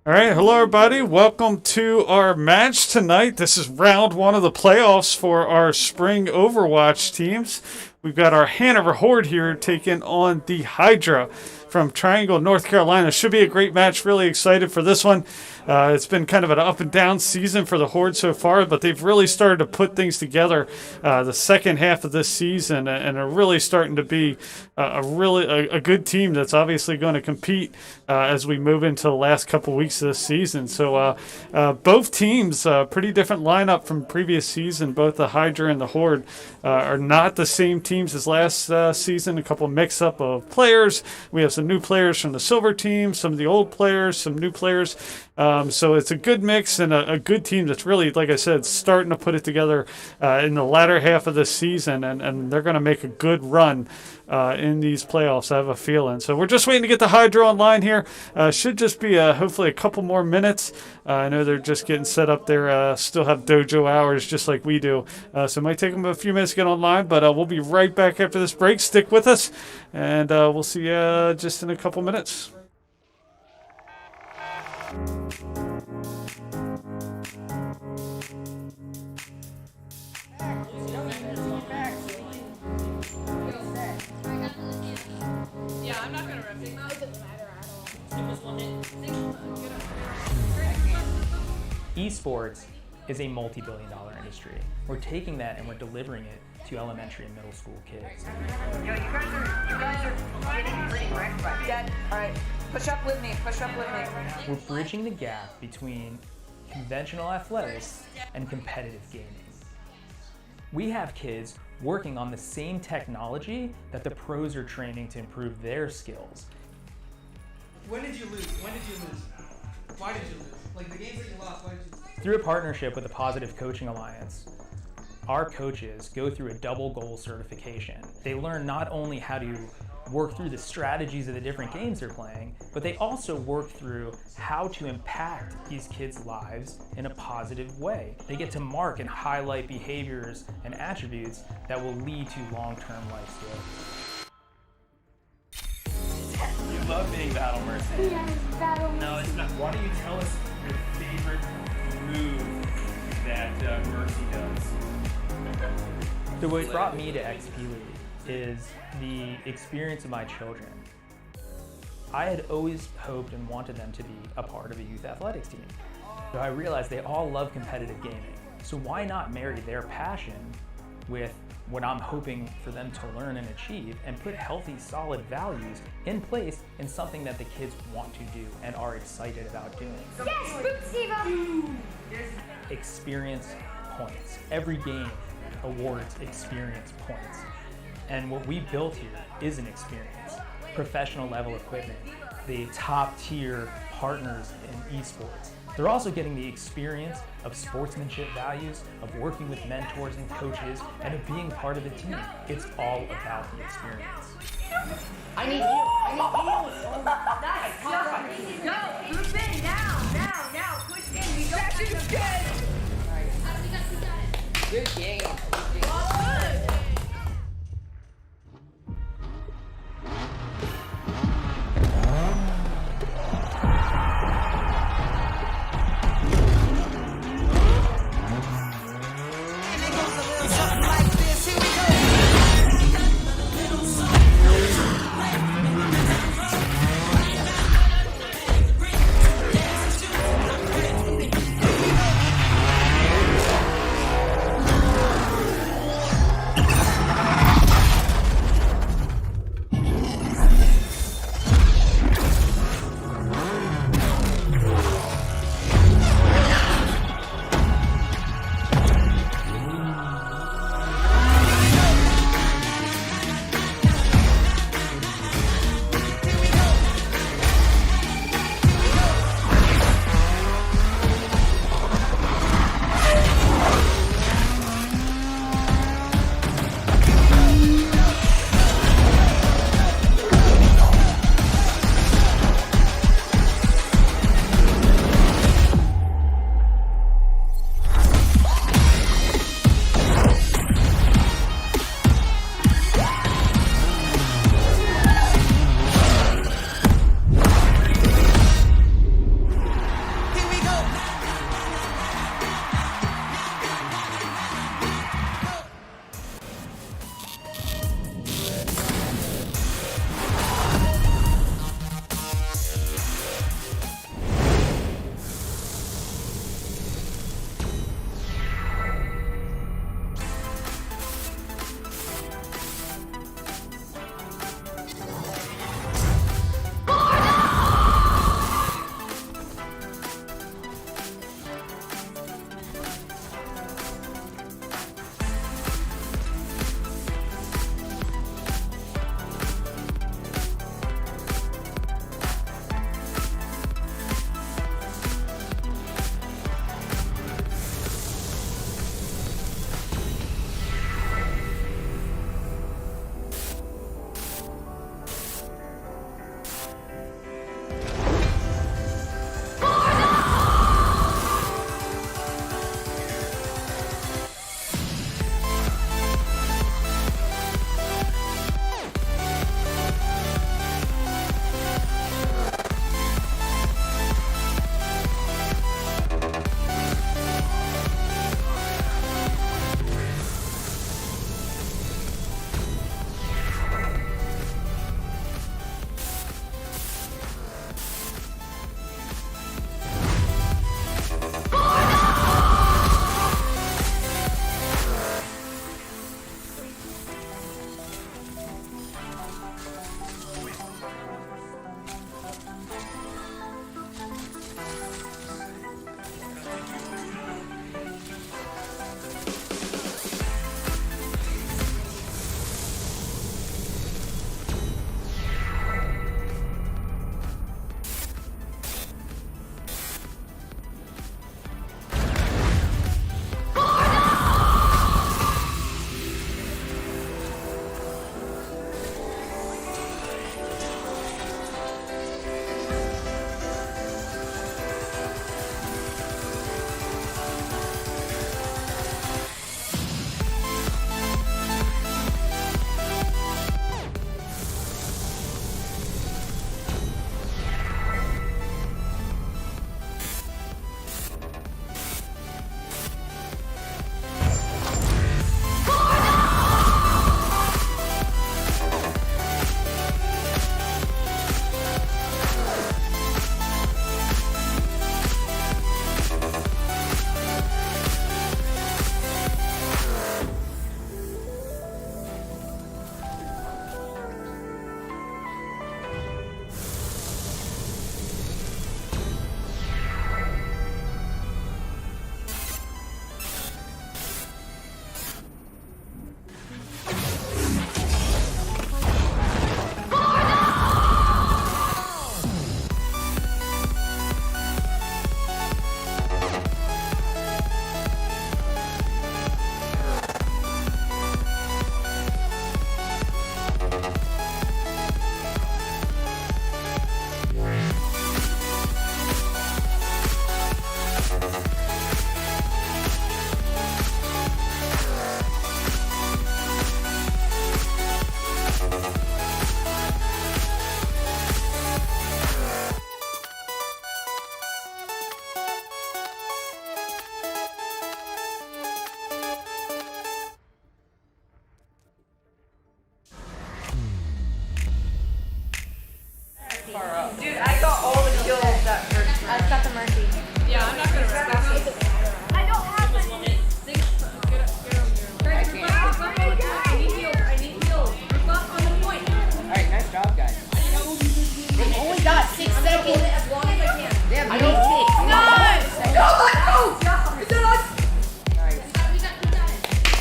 All right, hello everybody. Welcome to our match tonight. This is round one of the playoffs for our spring Overwatch teams. We've got our Hanover Horde here taking on the Hydra from Triangle, North Carolina. Should be a great match. Really excited for this one. It's been kind of an up and down season for the Horde so far, but they've really started to put things together the second half of this season and are really starting to be a good team that's obviously going to compete as we move into the last couple weeks of this season. So both teams, pretty different lineup from previous season. Both the Hydra and the Horde are not the same teams as last season. A couple mix-up of players. We have some new players from the Silver team, some of the old players, some new players. So it's a good mix and a good team that's really, like I said, starting to put it together in the latter half of the season, and they're going to make a good run in these playoffs, I have a feeling. So we're just waiting to get the Hydra online here. Should just be hopefully a couple more minutes. I know they're just getting set up there, still have dojo hours just like we do. So it might take them a few minutes to get online, but we'll be right back after this break. Stick with us, and we'll see you just in a couple minutes. Yeah, I'm not gonna rip it. It doesn't matter at all. Esports is a multi-billion-dollar industry. We're taking that and we're delivering it to elementary and middle school kids. Yo, you guys are getting pretty wrecked by Dad. All right, push up with me. We're bridging the gap between conventional athletics and competitive gaming. We have kids working on the same technology that the pros are training to improve their skills. When did you lose? Why did you lose? Like the games that you lost, why did you lose? Through a partnership with the Positive Coaching Alliance, our coaches go through a double goal certification. They learn not only how to work through the strategies of the different games they're playing, but they also work through how to impact these kids' lives in a positive way. They get to mark and highlight behaviors and attributes that will lead to long-term life skills. You love being Battle Mercy. Yes, Battle Mercy. No, it's not. Why don't you tell us your favorite move that Mercy does? So what brought me to XP League is the experience of my children. I had always hoped and wanted them to be a part of a youth athletics team. So I realized they all love competitive gaming. So why not marry their passion with what I'm hoping for them to learn and achieve and put healthy, solid values in place in something that the kids want to do and are excited about doing. Yes, Boot Steve! Experience points. Every game awards experience points. And what we built here is an experience. Professional level equipment, the top tier partners in esports. They're also getting the experience of sportsmanship values, of working with mentors and coaches, and of being part of the team. It's all about the experience. I need you. Nice. Go. Group in now. Push in. We don't have to. Good game.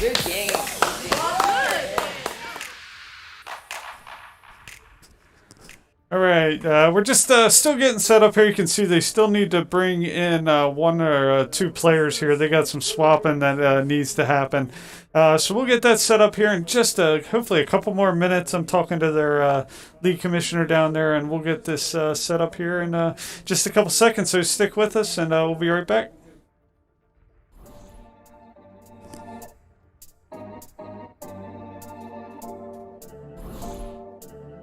Good game. All right, we're just still getting set up here. You can see they still need to bring in one or two players here. They got some swapping that needs to happen. So we'll get that set up here in just hopefully a couple more minutes. I'm talking to their league commissioner down there, and we'll get this set up here in just a couple seconds. So stick with us, and we'll be right back.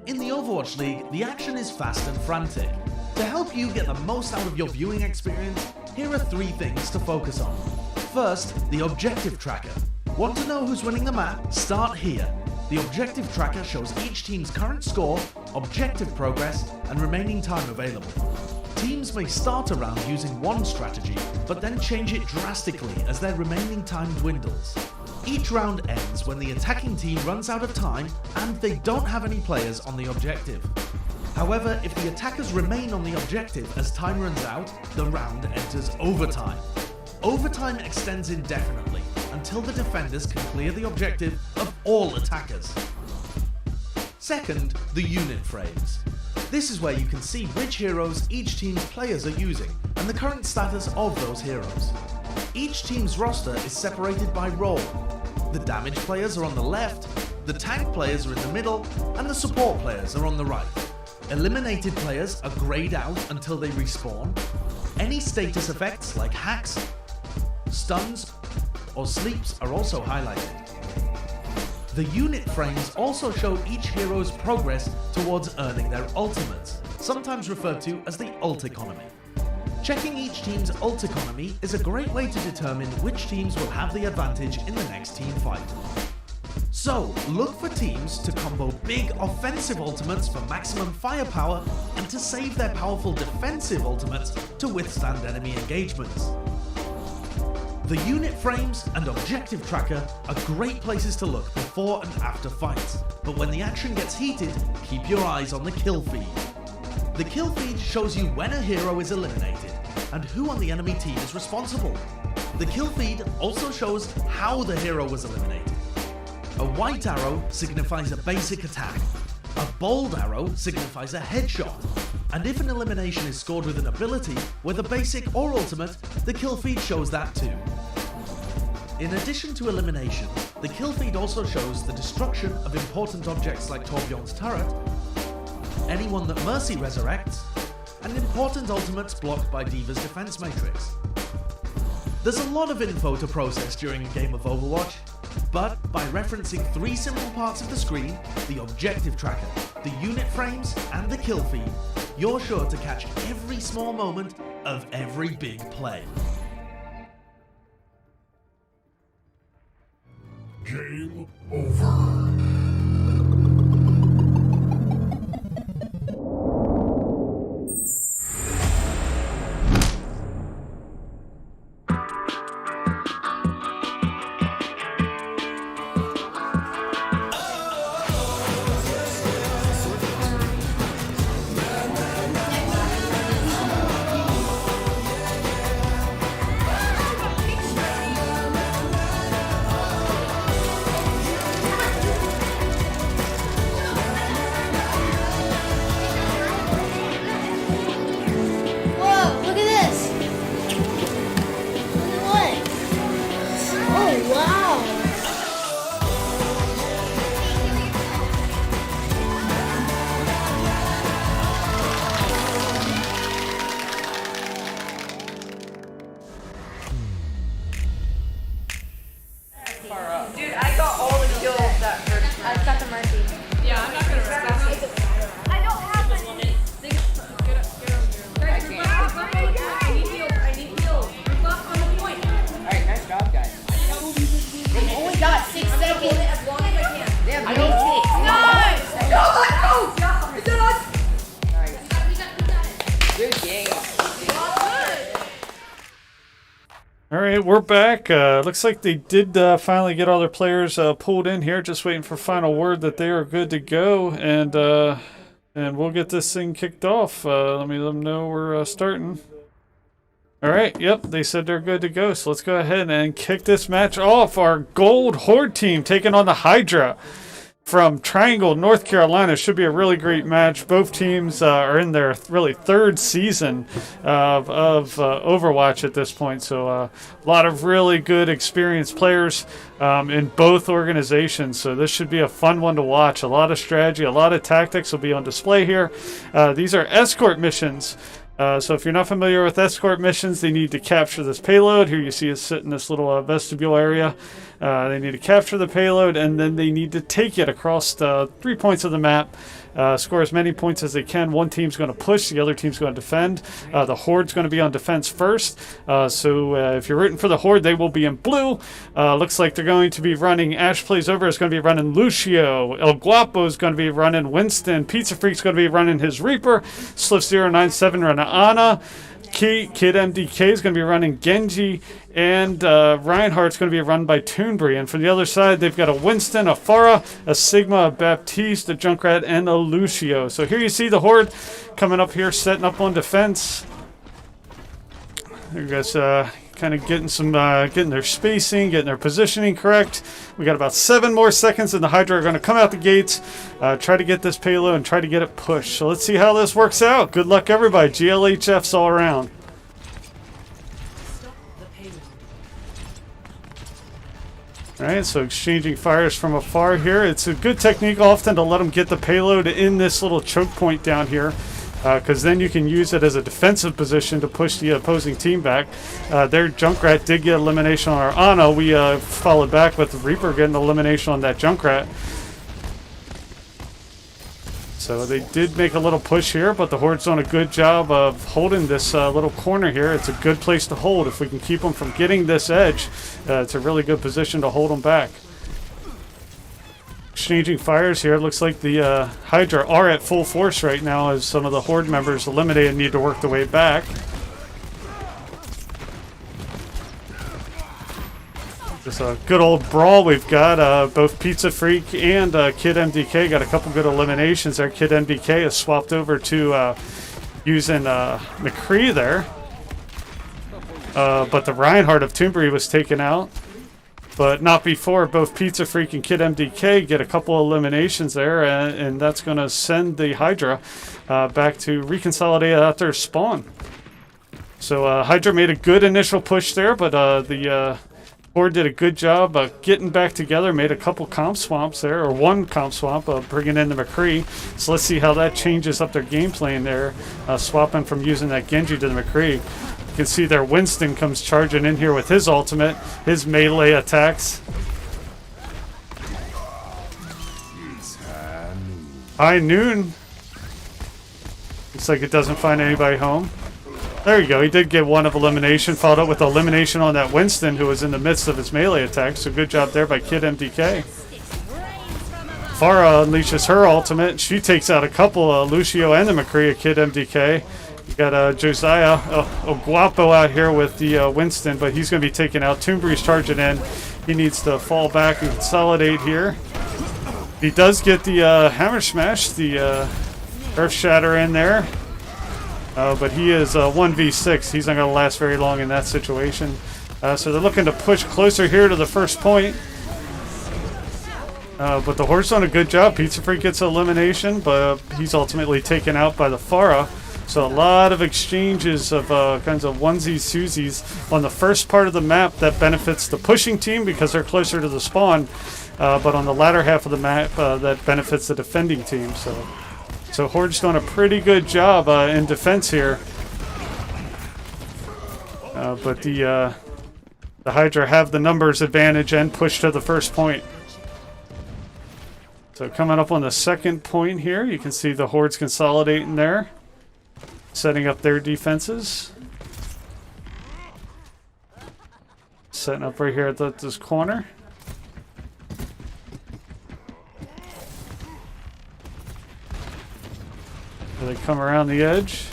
In the Overwatch League, the action is fast and frantic. To help you get the most out of your viewing experience, here are 3 things to focus on. First, the objective tracker. Want to know who's winning the map? Start here. The objective tracker shows each team's current score, objective progress, and remaining time available. Teams may start a round using one strategy, but then change it drastically as their remaining time dwindles. Each round ends when the attacking team runs out of time and they don't have any players on the objective. However, if the attackers remain on the objective as time runs out, the round enters overtime. Overtime extends indefinitely until the defenders can clear the objective of all attackers. Second, the unit frames. This is where you can see which heroes each team's players are using and the current status of those heroes. Each team's roster is separated by role. The damage players are on the left, the tank players are in the middle, and the support players are on the right. Eliminated players are grayed out until they respawn. Any status effects like hacks, stuns, or sleeps are also highlighted. The unit frames also show each hero's progress towards earning their ultimates, sometimes referred to as the ult economy. Checking each team's ult economy is a great way to determine which teams will have the advantage in the next team fight. So, look for teams to combo big offensive ultimates for maximum firepower and to save their powerful defensive ultimates to withstand enemy engagements. The unit frames and objective tracker are great places to look before and after fights, but when the action gets heated, keep your eyes on the kill feed. The kill feed shows you when a hero is eliminated and who on the enemy team is responsible. The kill feed also shows how the hero was eliminated. A white arrow signifies a basic attack. A bold arrow signifies a headshot. And if an elimination is scored with an ability, whether basic or ultimate, the kill feed shows that too. In addition to elimination, the kill feed also shows the destruction of important objects like Torbjorn's turret, anyone that Mercy resurrects, and important ultimates blocked by D.Va's defense matrix. There's a lot of info to process during a game of Overwatch, but by referencing 3 simple parts of the screen, the objective tracker, the unit frames, and the kill feed, you're sure to catch every small moment of every big play. Game over. Dude, I got all the kills that first round. I got the Mercy. Yeah, I'm not gonna risk it. I don't have any. Guys, group up, I need heals. I need heals. Group up on the point. Alright, nice job, guys. They only got 6 seconds. As long as I can. They have no 6. Nice! Go, let's go! Is it us? We got it. Good game. All right, we're back. Looks like they did finally get all their players pulled in here. Just waiting for final word that they are good to go, and we'll get this thing kicked off. Let them know we're starting. All right, yep, they said they're good to go. So let's go ahead and kick this match off. Our Gold Horde team taking on the Hydra from Triangle, North Carolina. Should be a really great match. Both teams are in their really third season of Overwatch at this point. So a lot of really good experienced players in both organizations. So this should be a fun one to watch. A lot of strategy, a lot of tactics will be on display here. These are escort missions. So if you're not familiar with escort missions, they need to capture this payload. Here you see it sit in this little vestibule area. They need to capture the payload, and then they need to take it across the 3 points of the map. Score as many points as they can. One team's going to push, the other team's going to defend. The Horde's going to be on defense first. So if you're rooting for the Horde, they will be in blue. Looks like they're going to be running Ash Plays Over is going to be running Lucio. El Guapo is going to be running Winston. Pizza Freak's going to be running his Reaper. Sliff097 running Ana. Kid MDK is going to be running Genji, and Reinhardt's going to be run by Toonbury. And from the other side, they've got a Winston, a Farah, a Sigma, a Baptiste, a Junkrat, and a Lucio. So here you see the Horde coming up here, setting up on defense. You guys kind of getting their spacing, getting their positioning correct. We got about 7 more seconds, and the Hydra are going to come out the gates, try to get this payload and try to get it pushed. So let's see how this works out. Good luck, everybody. GLHFs all around. All right, so exchanging fires from afar here. It's a good technique often to let them get the payload in this little choke point down here, because then you can use it as a defensive position to push the opposing team back. Their Junkrat did get elimination on our Ana. We followed back with the Reaper getting elimination on that Junkrat. So they did make a little push here, but the Horde's done a good job of holding this little corner here. It's a good place to hold. If we can keep them from getting this edge, it's a really good position to hold them back. Exchanging fires here. It looks like the Hydra are at full force right now as some of the Horde members eliminated need to work their way back. Just a good old brawl we've got. Both Pizza Freak and Kid MDK got a couple good eliminations there. Kid MDK has swapped over to using McCree there. But the Reinhardt of Toonbury was taken out. But not before both Pizza Freak and Kid MDK get a couple eliminations there, and that's going to send the Hydra back to reconsolidate at their spawn. So Hydra made a good initial push there, but the Horde did a good job getting back together, made a couple comp swamps there, or one comp swamp, bringing in the McCree. So let's see how that changes up their game plan there, swapping from using that Genji to the McCree. You can see their Winston comes charging in here with his ultimate, his melee attacks. High noon. Looks like it doesn't find anybody home. There you go. He did get one of elimination, followed up with elimination on that Winston, who was in the midst of his melee attack. So good job there by Kid MDK. Farah unleashes her ultimate. She takes out a couple, Lucio and the McCree, Kid MDK. You got Josiah, Guapo out here with the Winston, but he's going to be taken out. Toonbury's charging in. He needs to fall back and consolidate here. He does get the Hammer Smash, the Earth Shatter in there. But he is 1v6. He's not going to last very long in that situation. So they're looking to push closer here to the first point. But the Horde's done a good job. Pizza Freak gets elimination, but he's ultimately taken out by the Farah. So a lot of exchanges of kinds of onesies-twosies on the first part of the map that benefits the pushing team because they're closer to the spawn. But on the latter half of the map, that benefits the defending team. So Horde's done a pretty good job in defense here. But the Hydra have the numbers advantage and push to the first point. So coming up on the second point here, you can see the Horde's consolidating there, setting up their defenses. Setting up right here at this corner. They come around the edge.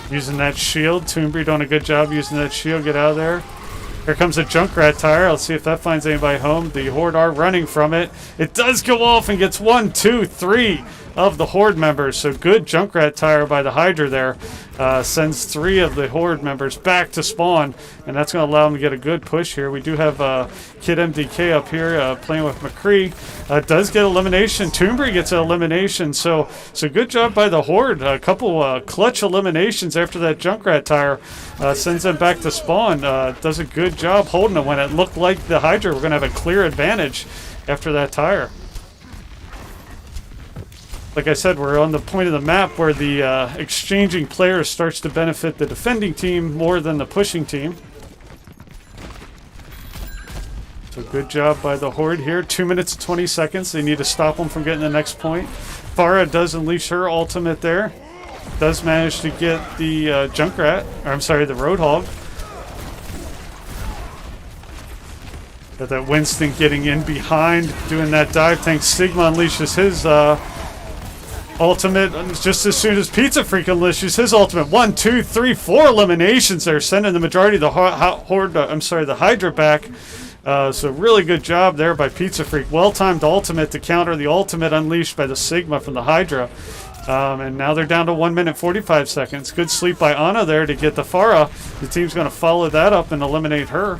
Using that shield. Toonbury doing a good job using that shield. Get out of there. Here comes a Junkrat tire. Let's see if that finds anybody home. The Horde are running from it. It does go off and gets 1, 2, 3. of the Horde members. So good Junkrat tire by the Hydra there. Sends 3 of the Horde members back to spawn, and that's going to allow them to get a good push here. We do have Kid MDK up here playing with McCree. Does get elimination. Toombury gets an elimination. So good job by the Horde. A couple clutch eliminations after that Junkrat tire. Sends them back to spawn. Does a good job holding it when it looked like the Hydra were going to have a clear advantage after that tire. Like I said, we're on the point of the map where the exchanging players starts to benefit the defending team more than the pushing team. So good job by the Horde here. 2 minutes and 20 seconds. They need to stop them from getting the next point. Farah does unleash her ultimate there. Does manage to get the Junkrat, or I'm sorry, the Roadhog. Got that Winston getting in behind, doing that dive tank. Sigma unleashes his ultimate just as soon as Pizza Freak unleashes his ultimate. 1, 2, 3, 4 eliminations there, sending the majority of the the Hydra back. So really good job there by Pizza Freak. Well-timed ultimate to counter the ultimate unleashed by the Sigma from the Hydra. And now they're down to 1 minute 45 seconds. Good sleep by Ana there to get the Farah. The team's going to follow that up and eliminate her.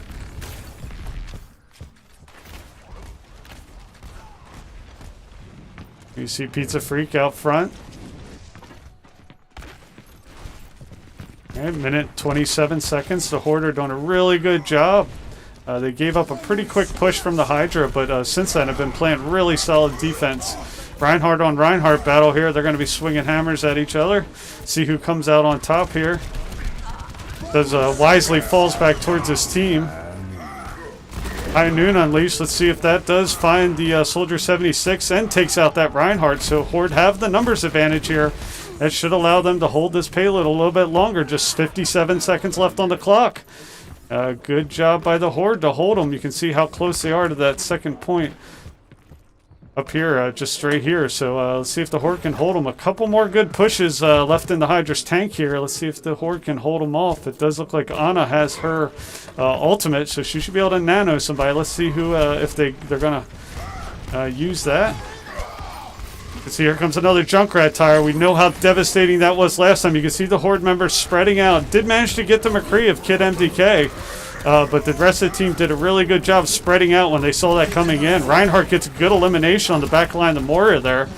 You see Pizza Freak out front. All right, minute 27 seconds. The Horde are doing a really good job. They gave up a pretty quick push from the Hydra, but since then have been playing really solid defense. Reinhardt on Reinhardt battle here. They're going to be swinging hammers at each other. See who comes out on top here. Does wisely falls back towards his team. High Noon unleashed. Let's see if that does find the Soldier 76 and takes out that Reinhardt. So Horde have the numbers advantage here. That should allow them to hold this payload a little bit longer. Just 57 seconds left on the clock. Good job by the Horde to hold them. You can see how close they are to that second point up here, just straight here. So let's see if the Horde can hold them. A couple more good pushes left in the Hydra's tank here. Let's see if the Horde can hold them off. It does look like Ana has her ultimate, so she should be able to nano somebody. Let's see who, if they're gonna use that. See, here comes another Junkrat tire. We know how devastating that was last time. You can see the Horde members spreading out. Did manage to get the McCree of Kid MDK, but the rest of the team did a really good job spreading out when they saw that coming in. Reinhardt gets a good elimination on the back line of the Moria there.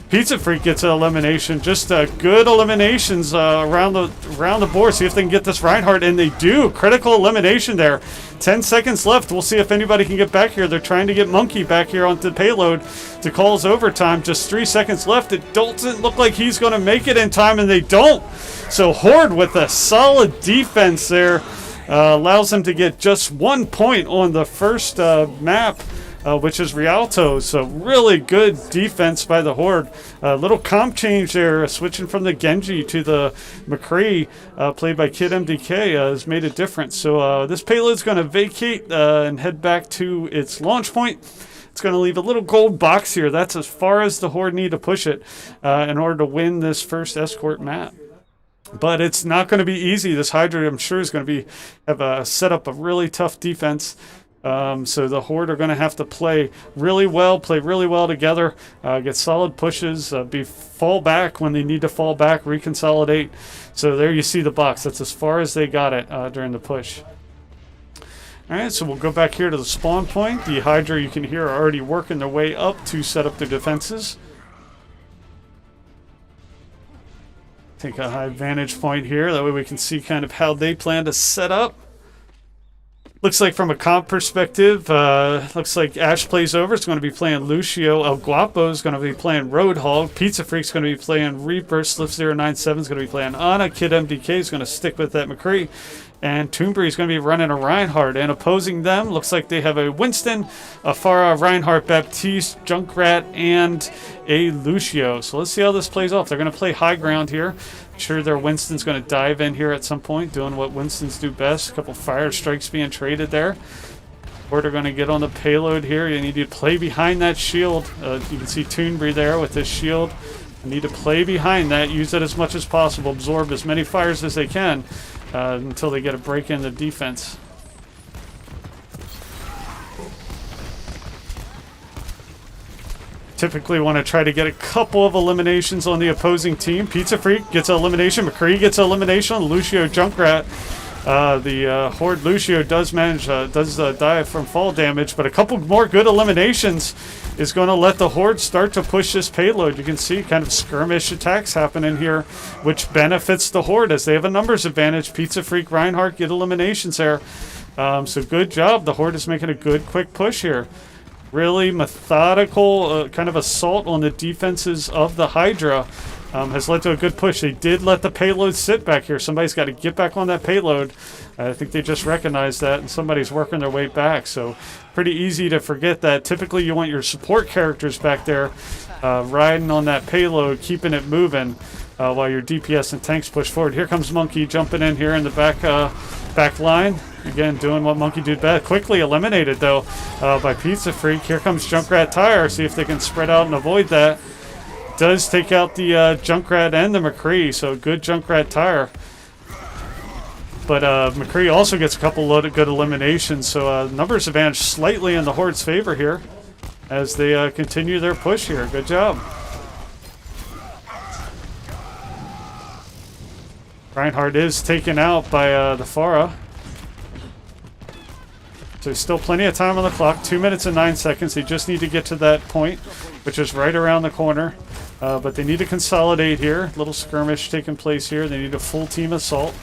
Pizza Freak gets an elimination. Just good eliminations around the board. See if they can get this Reinhardt, and they do. Critical elimination there. 10 seconds left. We'll see if anybody can get back here. They're trying to get Monkey back here onto the payload to cause overtime. Just 3 seconds left. It doesn't look like he's going to make it in time, and they don't. So Horde with a solid defense there allows them to get just 1 point on the first map. Which is Rialto. So really good defense by the Horde. Little comp change there, switching from the Genji to the McCree, played by Kid MDK, has made a difference. So this payload's going to vacate and head back to its launch point. It's going to leave a little gold box here. That's as far as the Horde need to push it in order to win this first escort map. But it's not going to be easy. This Hydra, I'm sure, is going to have set up a really tough defense. So the Horde are going to have to play really well together, get solid pushes, fall back when they need to fall back, reconsolidate. So there you see the box. That's as far as they got it during the push. All right, so we'll go back here to the spawn point. The Hydra, you can hear, are already working their way up to set up their defenses. Take a high vantage point here. That way we can see kind of how they plan to set up. Looks like from a comp perspective, looks like Ash plays over. It's going to be playing Lucio. El Guapo is going to be playing Roadhog. Pizza Freak's going to be playing Reaper. Slip097 is going to be playing Ana. Kid MDK is going to stick with that McCree. And Toombury is going to be running a Reinhardt. And opposing them, looks like they have a Winston, a Farah, Reinhardt, Baptiste, Junkrat, and a Lucio. So let's see how this plays off. They're going to play high ground here. Sure, their Winston's going to dive in here at some point, doing what Winstons do best. A couple fire strikes being traded there. Horde are going to get on the payload here. You need to play behind that shield. You can see Toonbury there with his shield. You need to play behind that, use it as much as possible, absorb as many fires as they can until they get a break in the defense. typically want to try to get a couple of eliminations on the opposing team. Pizza Freak gets an elimination. McCree gets an elimination on Lucio Junkrat. The Horde Lucio does manage, die from fall damage, but a couple more good eliminations is going to let the Horde start to push this payload. You can see kind of skirmish attacks happening here, which benefits the Horde as they have a numbers advantage. Pizza Freak, Reinhardt get eliminations there. So good job. The Horde is making a good, quick push here. Really methodical kind of assault on the defenses of the Hydra. Has led to a good push. They did let the payload sit back here. Somebody's got to get back on that payload. I think they just recognized that, and somebody's working their way back. So pretty easy to forget that. Typically, you want your support characters back there riding on that payload, keeping it moving while your DPS and tanks push forward. Here comes Monkey jumping in here in the back line. Again, doing what Monkey did best. Quickly eliminated, though, by Pizza Freak. Here comes Junkrat Tire. See if they can spread out and avoid that. Does take out the Junkrat and the McCree, so good Junkrat Tire. But McCree also gets a couple of good eliminations, so numbers advantage slightly in the Horde's favor here as they continue their push here. Good job. Reinhardt is taken out by the Pharah. So still plenty of time on the clock, 2 minutes and 9 seconds. They just need to get to that point, which is right around the corner. But they need to consolidate here. Little skirmish taking place here. They need a full team assault.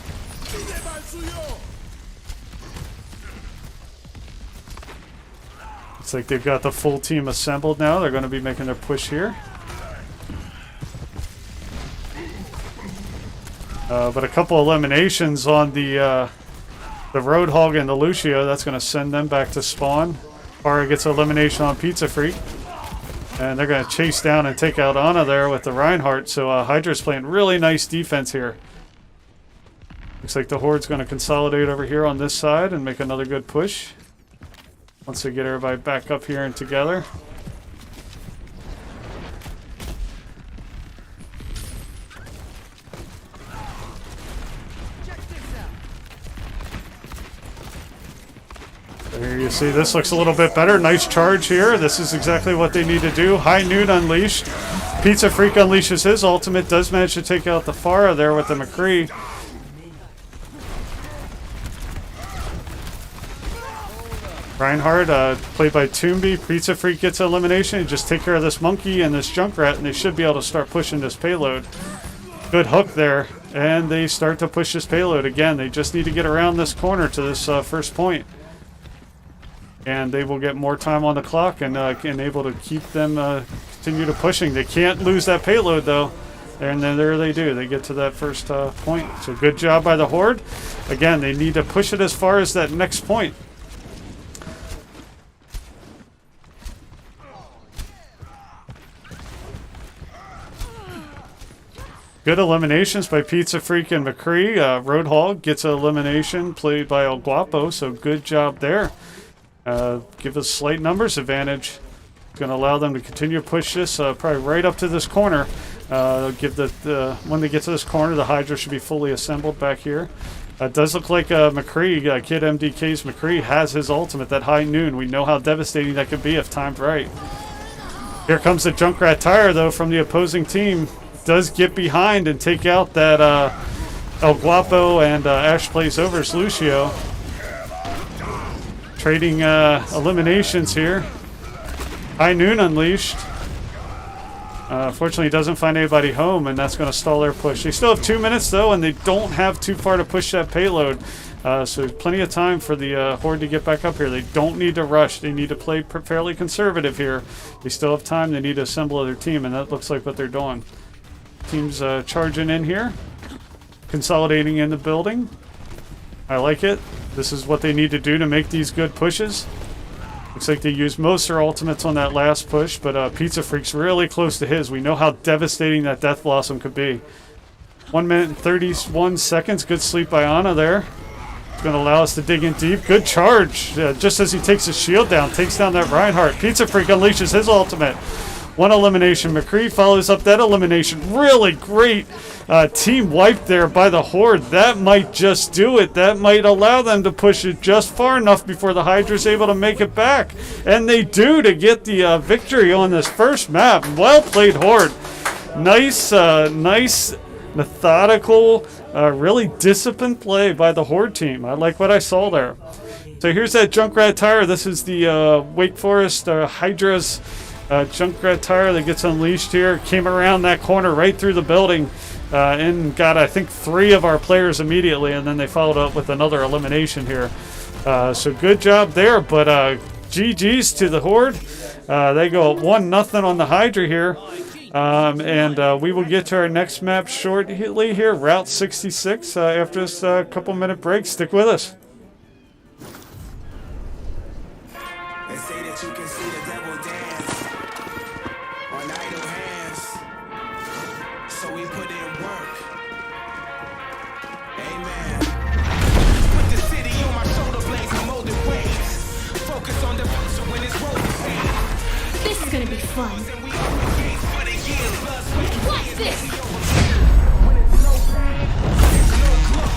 Looks like they've got the full team assembled now. They're going to be making their push here. But a couple eliminations on the Roadhog and the Lucio. That's going to send them back to spawn. Farah gets elimination on Pizza Freak. And they're going to chase down and take out Ana there with the Reinhardt. So Hydra's playing really nice defense here. Looks like the Horde's going to consolidate over here on this side and make another good push. Once they get everybody back up here and together. There you see, this looks a little bit better. Nice charge here. This is exactly what they need to do. High Noon unleashed. Pizza Freak unleashes his ultimate. Does manage to take out the Pharah there with the McCree. Reinhardt, played by Toomby. Pizza Freak gets elimination. Just take care of this Monkey and this Junkrat, and they should be able to start pushing this payload. Good hook there. And they start to push this payload. Again, they just need to get around this corner to this first point. And they will get more time on the clock and able to keep them continue to pushing. They can't lose that payload, though. And then there they do. They get to that first point. So good job by the Horde. Again, they need to push it as far as that next point. Good eliminations by Pizza Freak and McCree. Roadhog gets an elimination played by El Guapo, so good job there. Give us slight numbers advantage. It's going to allow them to continue to push this probably right up to this corner. Give when they get to this corner, the Hydra should be fully assembled back here. It does look like McCree, Kid MDK's McCree, has his ultimate, that High Noon. We know how devastating that could be if timed right. Here comes the Junkrat Tire, though, from the opposing team. Does get behind and take out that El Guapo and Ash Plays Over's Lucio. Trading eliminations here. High Noon unleashed. Fortunately, he doesn't find anybody home, and that's going to stall their push. They still have 2 minutes, though, and they don't have too far to push that payload. So plenty of time for the Horde to get back up here. They don't need to rush. They need to play fairly conservative here. They still have time. They need to assemble their team, and that looks like what they're doing. Team's charging in here. Consolidating in the building. I like it. This is what they need to do to make these good pushes. Looks like they used most of their ultimates on that last push, but Pizza Freak's really close to his. We know how devastating that Death Blossom could be. 1 minute and 31 seconds. Good sleep by Ana there. It's going to allow us to dig in deep. Good charge. Just as he takes his shield down, takes down that Reinhardt. Pizza Freak unleashes his ultimate. One elimination. McCree follows up that elimination. Really great team wipe there by the Horde. That might just do it. That might allow them to push it just far enough before the Hydra's able to make it back. And they do to get the victory on this first map. Well played, Horde. Nice, nice, methodical, really disciplined play by the Horde team. I like what I saw there. So here's that Junkrat tire. This is the Wake Forest Hydra's Junkrat tire that gets unleashed here. Came around that corner right through the building and got, I think, 3 of our players immediately, and then they followed up with another elimination here. So good job there, but GG's to the Horde. They go 1-0 on the Hydra here. And we will get to our next map shortly here, Route 66, after this couple-minute break. Stick with us. They say that you can see the devil dance on idle hands, so we put in work. Amen. Put the city on my shoulder blades and molded waves. Focus on the future when it's rolling. This is gonna be fun. What's this? When it's no pain, it's no glow.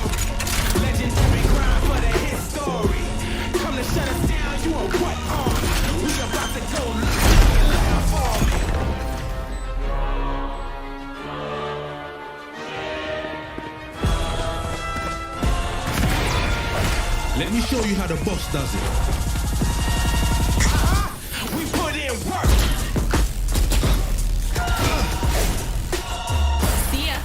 Legendary grind for the history. Come to shut us down, you are what on? We about to go live for me. Let me show you how the boss does it. We put in work. See ya.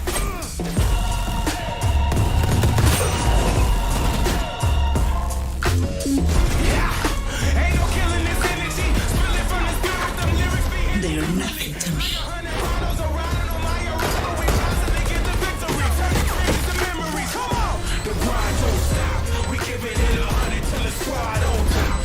Ain't no killing this energy. Spilling from the spirit, them lyrics being. They are nothing to me. The grind don't stop. We giving it 100 till the squad on top.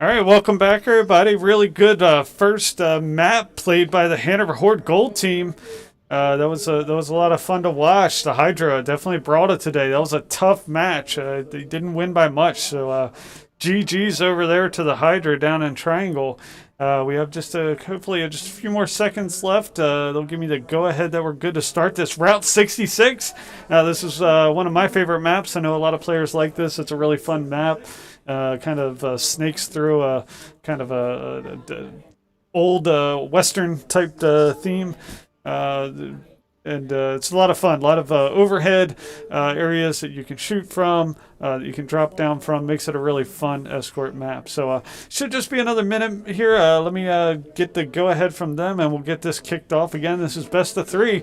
All right, welcome back, everybody. Really good first map played by the Hanover Horde Gold team. That was a lot of fun to watch. The Hydra definitely brought it today. That was a tough match. They didn't win by much, so GG's over there to the Hydra down in Triangle. We have just hopefully just a few more seconds left. They'll give me the go-ahead that we're good to start this Route 66. This is one of my favorite maps. I know a lot of players like this. It's a really fun map. Kind of snakes through a kind of a old Western type theme. And it's a lot of fun. A lot of overhead areas that you can shoot from, that you can drop down from. Makes it a really fun escort map. So should just be another minute here. Let me get the go-ahead from them, and we'll get this kicked off again. This is best of 3.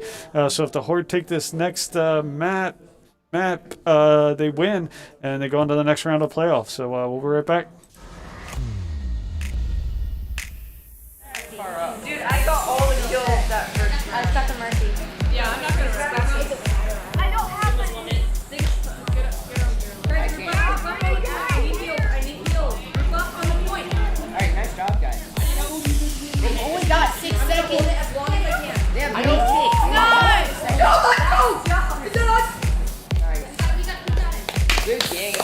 So if the Horde take this next map, they win, and they go on to the next round of playoffs. So we'll be right back. Dude, I got all the kills that first. I got the mercy. Yeah, I'm not gonna rep it. I don't have my I need heals. Group up on the point. Alright, nice job, guys. They only got 6 seconds. As long as I can. They have I need 6. Nice! Go, let's go! Is that us? Good game.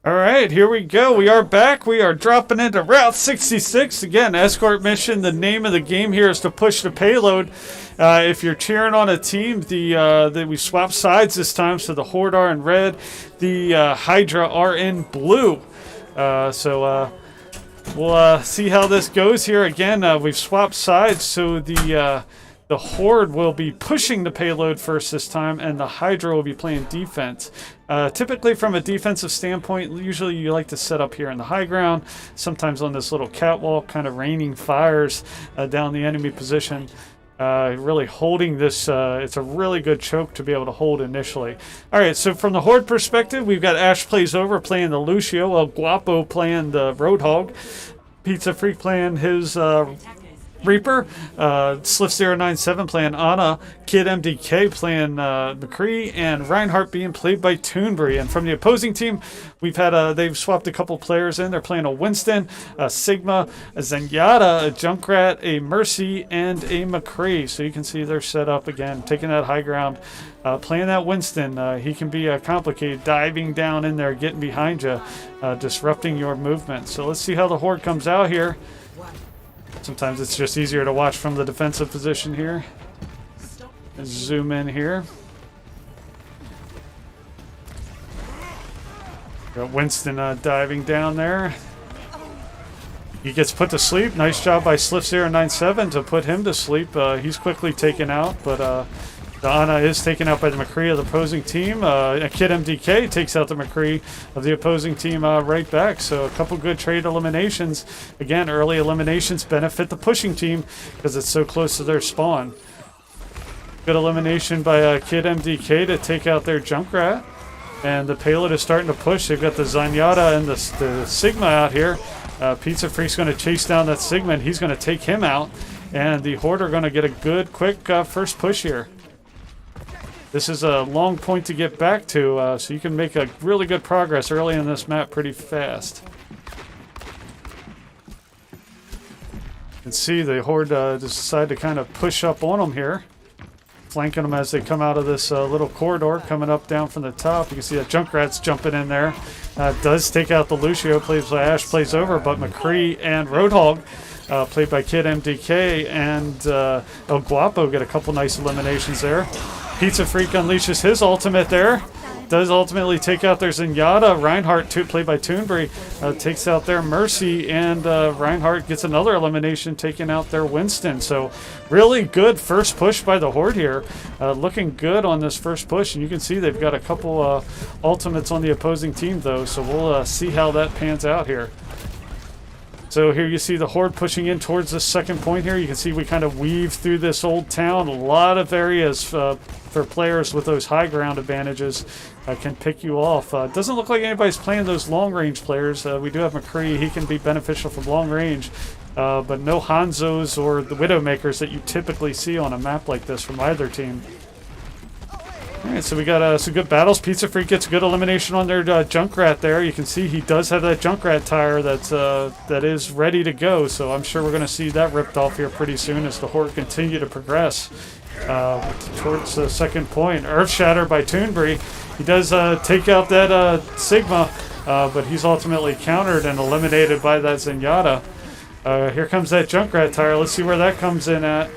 All right, here we go. We are back. We are dropping into Route 66. Again, escort mission. The name of the game here is to push the payload. If you're cheering on a team, we swap sides this time, so the Horde are in red, the Hydra are in blue. So we'll see how this goes here. Again, we've swapped sides, so the Horde will be pushing the payload first this time, and the Hydra will be playing defense. Typically from a defensive standpoint, usually you like to set up here in the high ground, sometimes on this little catwalk, kind of raining fires down the enemy position. Really holding this, it's a really good choke to be able to hold initially. Alright, so from the Horde perspective, we've got Ash Plays Over playing the Lucio, El Guapo playing the Roadhog, Pizza Freak playing his Reaper, Sliff097 playing Ana, Kid MDK playing McCree, and Reinhardt being played by Toonbury. And from the opposing team, we've had they've swapped a couple players in. They're playing a Winston, a Sigma, a Zenyatta, a Junkrat, a Mercy, and a McCree. So you can see they're set up again, taking that high ground, playing that Winston. He can be complicated, diving down in there, getting behind you, disrupting your movement. So let's see how the Horde comes out here. Sometimes it's just easier to watch from the defensive position here. Let's zoom in here. Got Winston diving down there. He gets put to sleep. Nice job by Sliff097 to put him to sleep. He's quickly taken out, but Ana is taken out by the McCree of the opposing team. A Kid MDK takes out the McCree of the opposing team right back. So a couple good trade eliminations. Again, early eliminations benefit the pushing team because it's so close to their spawn. Good elimination by Kid MDK to take out their Junkrat. And the payload is starting to push. They've got the Zenyatta and the Sigma out here. Pizza Freak's going to chase down that Sigma, and he's going to take him out. And the Horde are going to get a good, quick first push here. This is a long point to get back to, so you can make a really good progress early in this map pretty fast. You can see the Horde decide to kind of push up on them here, flanking them as they come out of this little corridor, coming up down from the top. You can see that Junkrat's jumping in there. Does take out the Lucio, plays by Ash, plays over, but McCree and Roadhog, played by Kid MDK, and El Guapo get a couple nice eliminations there. Pizza Freak unleashes his ultimate there. Does ultimately take out their Zenyatta. Reinhardt, played by Toonberry, takes out their Mercy, and Reinhardt gets another elimination, taking out their Winston. So really good first push by the Horde here. Looking good on this first push, and you can see they've got a couple ultimates on the opposing team, though. So we'll see how that pans out here. So here you see the Horde pushing in towards the second point here. You can see we kind of weave through this old town. A lot of areas for players with those high ground advantages can pick you off. Doesn't look like anybody's playing those long-range players. We do have McCree. He can be beneficial from long range. But no Hanzos or the Widowmakers that you typically see on a map like this from either team. Alright, so we got some good battles. Pizza Freak gets a good elimination on their Junkrat there. You can see he does have that Junkrat tire that is ready to go, so I'm sure we're going to see that ripped off here pretty soon as the Horde continue to progress towards the second point. Earth Shatter by Toonberry. He does take out that Sigma, but he's ultimately countered and eliminated by that Zenyatta. Here comes that Junkrat tire. Let's see where that comes in at.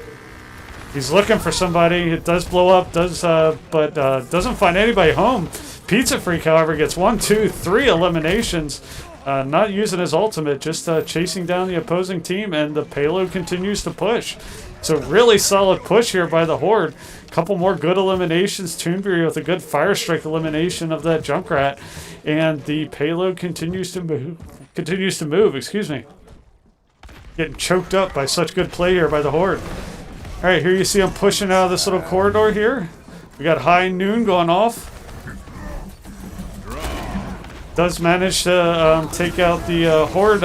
He's looking for somebody. It does blow up, but doesn't find anybody home. Pizza Freak, however, gets 1, 2, 3 eliminations. Not using his ultimate, just chasing down the opposing team, and the payload continues to push. So really solid push here by the Horde. Couple more good eliminations. Toonberry with a good Fire Strike elimination of that Junkrat, and the payload continues to move. Excuse me. Getting choked up by such good play here by the Horde. All right, here you see him pushing out of this little corridor here. We got High Noon going off. Does manage to take out the Horde,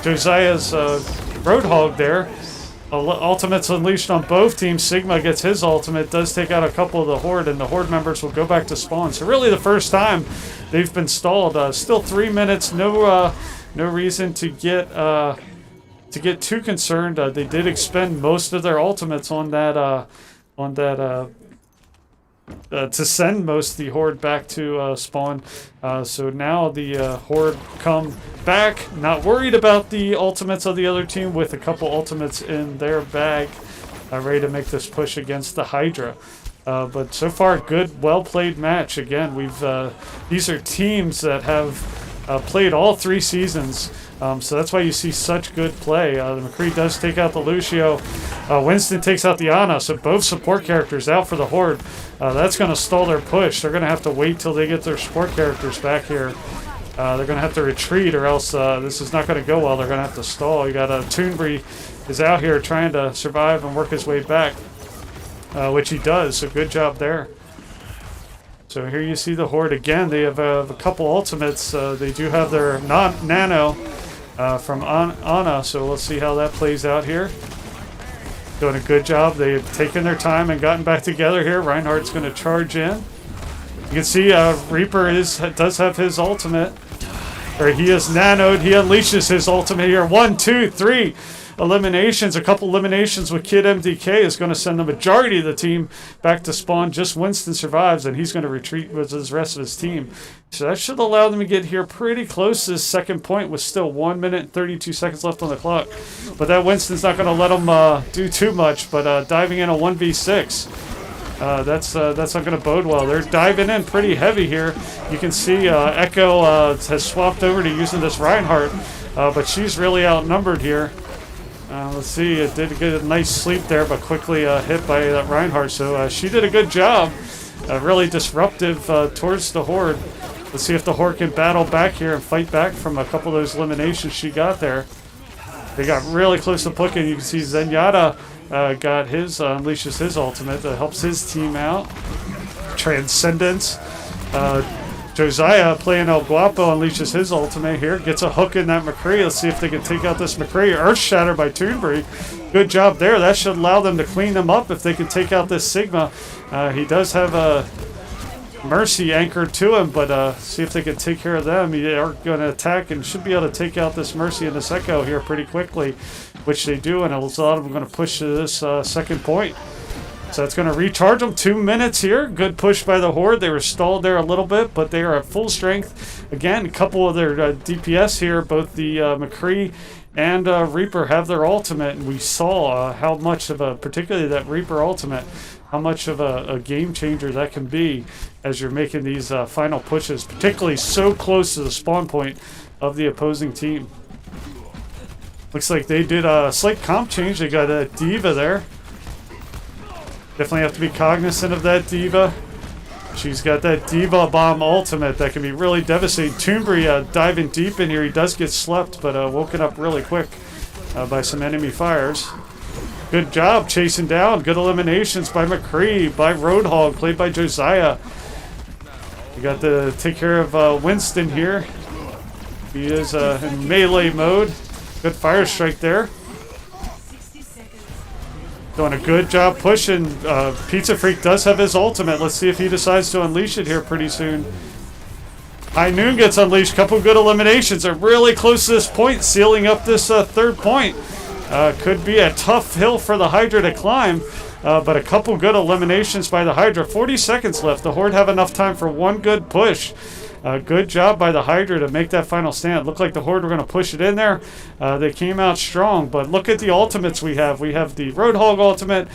Josiah's Roadhog there. Ultimates unleashed on both teams. Sigma gets his ultimate, does take out a couple of the Horde, and the Horde members will go back to spawn. So really the first time they've been stalled. Still 3 minutes, no reason to get too concerned. They did expend most of their ultimates on that to send most of the Horde back to spawn. So now the Horde come back, not worried about the ultimates of the other team, with a couple ultimates in their bag, ready to make this push against the Hydra. But so far, good, well-played match. Again, these are teams that have played all 3 seasons. So that's why you see such good play. The McCree does take out the Lucio. Winston takes out the Ana. So both support characters out for the Horde. That's going to stall their push. They're going to have to wait till they get their support characters back here. They're going to have to retreat, or else this is not going to go well. They're going to have to stall. You got Toonberry is out here trying to survive and work his way back, which he does. So good job there. So here you see the Horde again. They have a couple ultimates. They do have their nano from Ana, so let's see how that plays out here. Doing a good job. They've taken their time and gotten back together here. Reinhardt's going to charge in. You can see Reaper does have his ultimate, or he is nanoed. He unleashes his ultimate here. 1, 2, 3 eliminations. A couple eliminations with Kid MDK is going to send the majority of the team back to spawn. Just Winston survives, and he's going to retreat with the rest of his team. So that should allow them to get here pretty close to this second point, with still 1 minute and 32 seconds left on the clock. But that Winston's not going to let them do too much. But diving in a 1v6, that's not going to bode well. They're diving in pretty heavy here. You can see Echo has swapped over to using this Reinhardt, but she's really outnumbered here. Let's see, it did get a nice sleep there, but quickly hit by that Reinhardt. So she did a good job, really disruptive towards the Horde. Let's see if the Horde can battle back here and fight back from a couple of those eliminations she got there. They got really close to pushing. You can see Zenyatta got his, unleashes his ultimate that helps his team out. Transcendence. Josiah playing El Guapo unleashes his ultimate here. Gets a hook in that McCree. Let's see if they can take out this McCree. Earth Shatter by Toonbury. Good job there. That should allow them to clean them up if they can take out this Sigma. He does have a Mercy anchored to him, but see if they can take care of them. They are going to attack and should be able to take out this Mercy and this Echo here pretty quickly, which they do, and a lot of them going to push to this second point. So that's going to recharge them. 2 minutes here. Good push by the Horde. They were stalled there a little bit, but they are at full strength. Again, a couple of their DPS here, both the McCree and Reaper have their ultimate, and we saw how much of a, particularly that Reaper ultimate, how much of a game changer that can be as you're making these final pushes, particularly so close to the spawn point of the opposing team. Looks like they did a slight comp change. They got a D.Va there. Definitely have to be cognizant of that D.Va. She's got that D.Va bomb ultimate that can be really devastating. Toonbury diving deep in here. He does get slept, but woken up really quick by some enemy fires. Good job chasing down. Good eliminations by McCree, by Roadhog, played by Josiah. You got to take care of Winston here. He is in melee mode. Good fire strike there. Doing a good job pushing. Pizza Freak does have his ultimate. Let's see if he decides to unleash it here pretty soon. High Noon gets unleashed. Couple good eliminations. They're really close to this point, sealing up this third point. Could be a tough hill for the Hydra to climb, but a couple good eliminations by the Hydra. 40 seconds left. The Horde have enough time for one good push. Good job by the Hydra to make that final stand. Looked like the Horde were going to push it in there. They came out strong, but look at the ultimates we have. We have the Roadhog ultimate.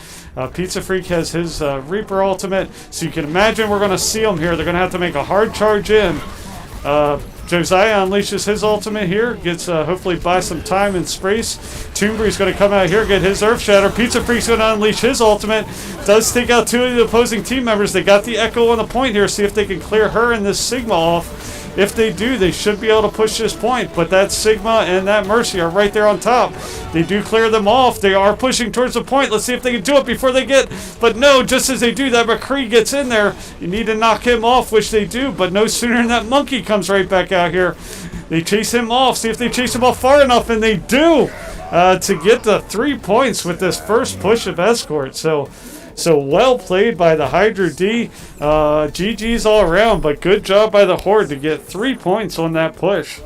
Pizza Freak has his Reaper ultimate. So you can imagine we're going to see them here. They're going to have to make a hard charge in. Josiah unleashes his ultimate here. Gets hopefully buy some time in space. Toonbury's going to come out here, get his Earth Shatter. Pizza Freak's going to unleash his ultimate. Does take out two of the opposing team members. They got the Echo on the point here. See if they can clear her and this Sigma off. If they do, they should be able to push this point. But that Sigma and that Mercy are right there on top. They do clear them off. They are pushing towards the point. Let's see if they can do it before they get... But no, just as they do, that McCree gets in there. You need to knock him off, which they do. But no sooner than that Monkey comes right back out here. They chase him off. See if they chase him off far enough, and they do to get the 3 points with this first push of Escort. So well played by the Hydra D. GG's all around, but good job by the Horde to get 3 points on that push.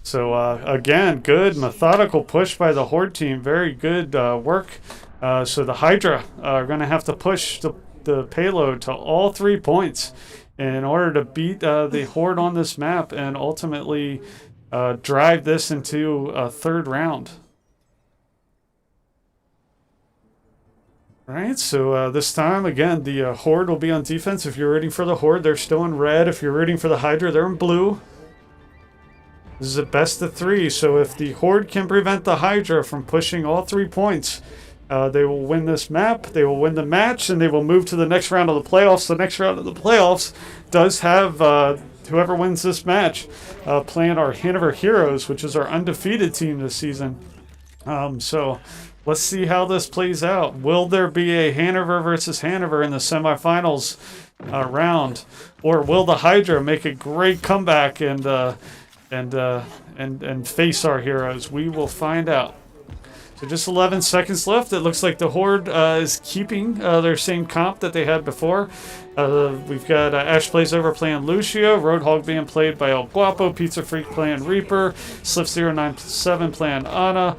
So again, good methodical push by the Horde team. Very good work. So the Hydra are going to have to push the payload to all 3 points in order to beat the Horde on this map and ultimately drive this into a third round. Right, so this time, again, the Horde will be on defense. If you're rooting for the Horde, they're still in red. If you're rooting for the Hydra, they're in blue. This is a best of 3, so if the Horde can prevent the Hydra from pushing all 3 points, they will win this map, they will win the match, and they will move to the next round of the playoffs. The next round of the playoffs does have whoever wins this match playing our Hanover Heroes, which is our undefeated team this season. So let's see how this plays out. Will there be a Hanover versus Hanover in the semifinals round, or will the Hydra make a great comeback and face our heroes? We will find out. So just 11 seconds left. It looks like the Horde is keeping their same comp that they had before. We've got Ash Plays Over playing Lucio, Roadhog being played by El Guapo, Pizza Freak playing Reaper, Sliff097 playing Ana,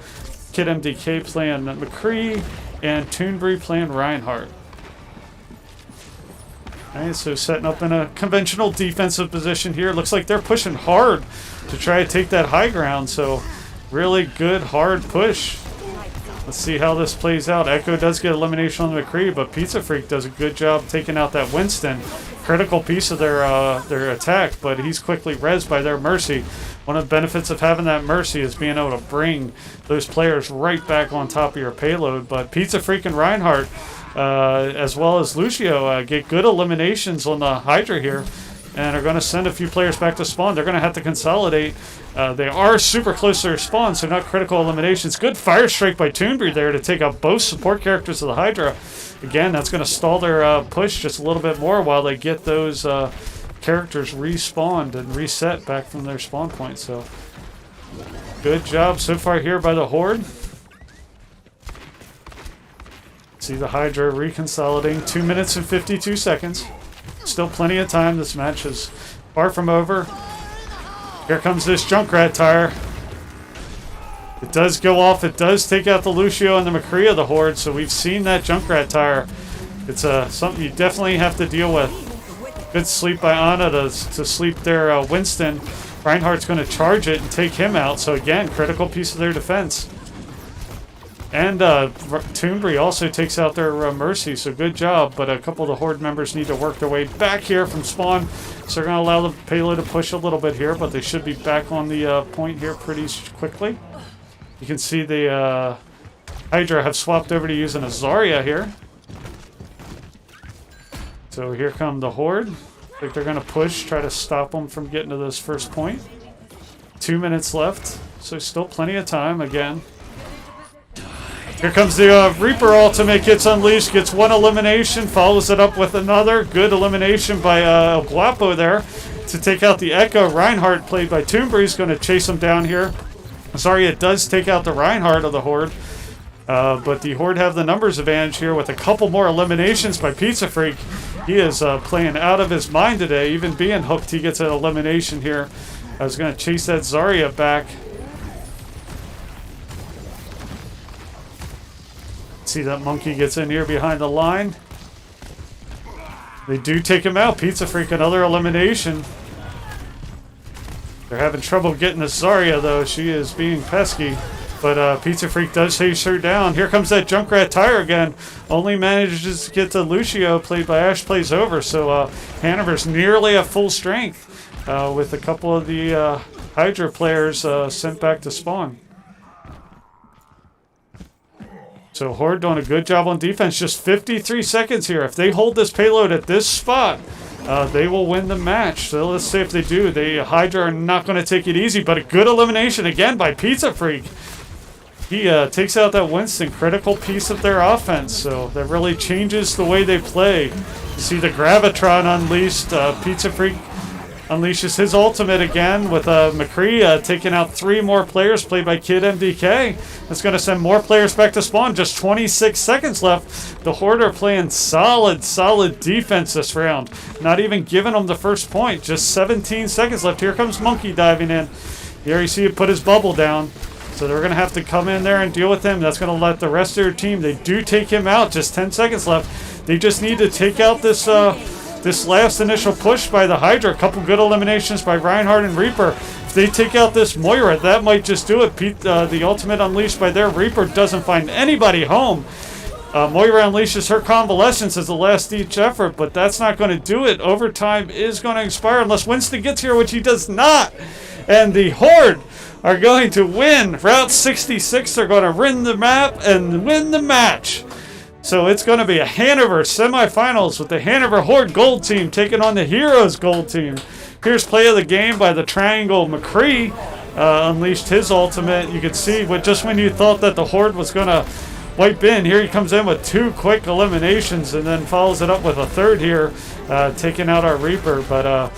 Kid MDK playing McCree, and Toonbury playing Reinhardt. Alright, so setting up in a conventional defensive position here. Looks like they're pushing hard to try to take that high ground, so really good hard push. Let's see how this plays out. Echo does get elimination on the McCree, but Pizza Freak does a good job taking out that Winston. Critical piece of their attack, but he's quickly rezzed by their Mercy. One of the benefits of having that Mercy is being able to bring those players right back on top of your payload. But Pizza Freak and Reinhardt, as well as Lucio, get good eliminations on the Hydra here. and are going to send a few players back to spawn. They're going to have to consolidate. They are super close to their spawn, so not critical eliminations. Good fire strike by Toonbury there to take out both support characters of the Hydra. Again, that's going to stall their push just a little bit more while they get those characters respawned and reset back from their spawn point. So good job so far here by the Horde. See the Hydra reconsolidating. 2 minutes and 52 seconds. Still plenty of time. This match is far from over. Here comes this Junkrat tire. It does go off. It does take out the Lucio and the McCree of the Horde. So we've seen that Junkrat tire. It's something you definitely have to deal with. Good sleep by Ana to sleep their Winston. Reinhardt's going to charge it and take him out. So again, critical piece of their defense. And Toonbury also takes out their Mercy, so good job. But a couple of the Horde members need to work their way back here from spawn. So they're going to allow the payload to push a little bit here, but they should be back on the point here pretty quickly. You can see the Hydra have swapped over to using a Zarya here. So here come the Horde. I think they're going to push, try to stop them from getting to this first point. 2 minutes left, so still plenty of time again. Here comes the Reaper ultimate, gets unleashed, gets one elimination, follows it up with another. Good elimination by El Guapo there to take out the Echo. Reinhardt, played by Toonbury, is going to chase him down here. Sorry, it does take out the Reinhardt of the Horde. But the Horde have the numbers advantage here with a couple more eliminations by Pizza Freak. He is playing out of his mind today. Even being hooked, he gets an elimination here. I was going to chase that Zarya back. See that Monkey gets in here behind the line. They do take him out. Pizza Freak, another elimination. They're having trouble getting this Zarya, though. She is being pesky. But Pizza Freak does chase her down. Here comes that Junkrat tire again. Only manages to get to Lucio, played by Ash Plays Over. So Hanover's nearly at full strength with a couple of the Hydra players sent back to spawn. So Horde doing a good job on defense. Just 53 seconds here. If they hold this payload at this spot, they will win the match. So let's see if they do. The Hydra are not going to take it easy, but a good elimination again by Pizza Freak. He takes out that Winston, critical piece of their offense. So that really changes the way they play. You see the Gravitron unleashed. Pizza Freak unleashes his ultimate again with McCree taking out 3 more players, played by Kid MDK. That's going to send more players back to spawn. Just 26 seconds left. The Horde are playing solid defense this round. Not even giving them the first point. Just 17 seconds left. Here comes Monkey diving in. Here you see it put his bubble down. So they're going to have to come in there and deal with him. That's going to let the rest of their team, they do take him out. Just 10 seconds left. They just need to take out this this last initial push by the Hydra. A couple good eliminations by Reinhardt and Reaper. If they take out this Moira, that might just do it. The ultimate unleashed by their Reaper doesn't find anybody home. Moira unleashes her convalescence as the last-ditch effort, but that's not going to do it. Overtime is going to expire unless Winston gets here, which he does not. And the Horde are going to win. Route 66, they're going to win the map and win the match. So it's going to be a Hanover semifinals with the Hanover Horde Gold team taking on the Heroes Gold team. Here's play of the game by the Triangle. McCree unleashed his ultimate. You can see just when you thought that the Horde was going to wipe in, here he comes in with 2 quick eliminations and then follows it up with a third here, taking out our Reaper. But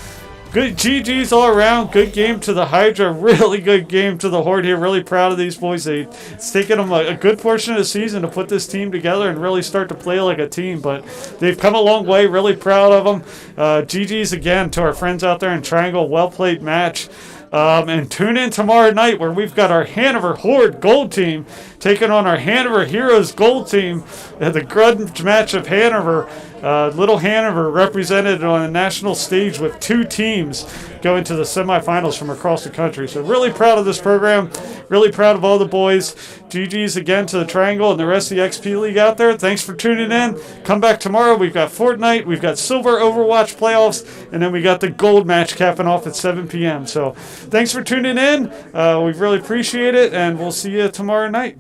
good GG's all around. Good game to the Hydra. Really good game to the Horde here. Really proud of these boys. It's taken them a good portion of the season to put this team together and really start to play like a team. But they've come a long way. Really proud of them. GG's again to our friends out there in Triangle. Well played match. And tune in tomorrow night where we've got our Hanover Horde Gold team taking on our Hanover Heroes Gold team. The grudge match of Hanover. Little Hanover represented on a national stage with 2 teams going to the semifinals from across the country. So really proud of this program. Really proud of all the boys. GG's again to the Triangle and the rest of the XP League out there. Thanks for tuning in. Come back tomorrow. We've got Fortnite. We've got Silver Overwatch playoffs. And then we got the Gold match capping off at 7 p.m. So thanks for tuning in. We really appreciate it. And we'll see you tomorrow night.